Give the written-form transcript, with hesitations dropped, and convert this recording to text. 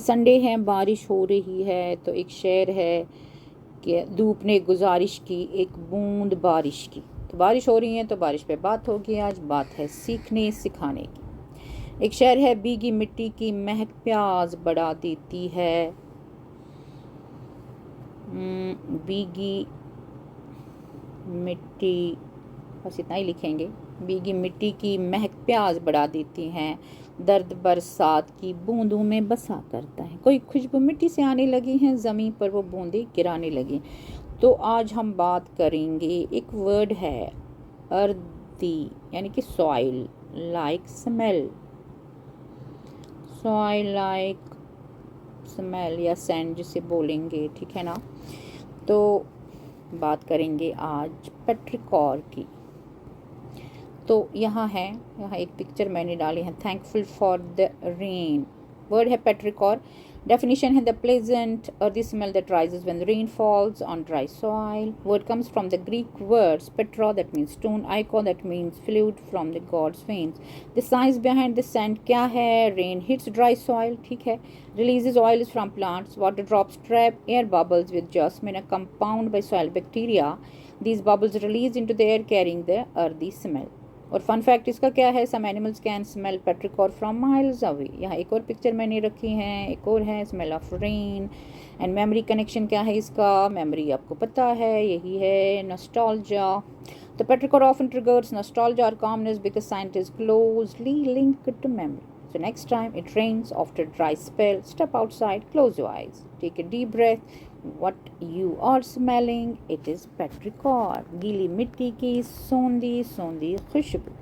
Sunday है, बारिश हो रही है, तो एक शेर है कि धूप ने गुजारिश की एक बूंद बारिश की। तो बारिश हो रही है तो बारिश पे बात होगी। आज बात है सीखने सिखाने की। एक शेर है, भीगी मिट्टी की महक प्यास बढ़ा देती है। भीगी मिट्टी, बस इतना ही लिखेंगे। भीगी मिट्टी की महक प्यास बढ़ा देती हैं, दर्द बरसात की बूंदों में बसा करता है। कोई खुशबू मिट्टी से आने लगी है, ज़मीन पर वो बूंदें गिराने लगी। तो आज हम बात करेंगे, एक वर्ड है अर्दी, यानी कि soil like smell. Soil like smell या सैंड जिसे बोलेंगे, ठीक है ना। तो बात करेंगे आज पेट्रिकॉर की। तो यहाँ एक पिक्चर मैंने डाली है, thankful for the rain. Word है पेट्रिकॉर। डेफिनेशन है the pleasant earthy smell that rises when the rain falls on dry soil. Word comes from the Greek words petra, that means stone, ichor, that means fluid from the god's veins. The science behind the scent क्या है? Rain hits dry soil, ठीक है, releases oils from plants, water drops trap air bubbles with jasmine, a compound by soil bacteria. These bubbles release into the air carrying the earthy smell. और fun fact इसका क्या है, some animals can smell petrichor from miles away. यहाँ एक और picture मैंने रखी है, एक और है smell of rain. And memory connection क्या है इसका, मेमोरी आपको पता है, यही है नॉस्टैल्जिया। तो पेट्रिकॉर ऑफन ट्रिगर्स नॉस्टैल्जिया और calmness because scent is closely linked to memory. So next time it rains after a dry spell, step outside, close your eyes, take a deep breath. What you are smelling, it is petrichor, गीली मिट्टी की सोंधी सोंधी खुशबू।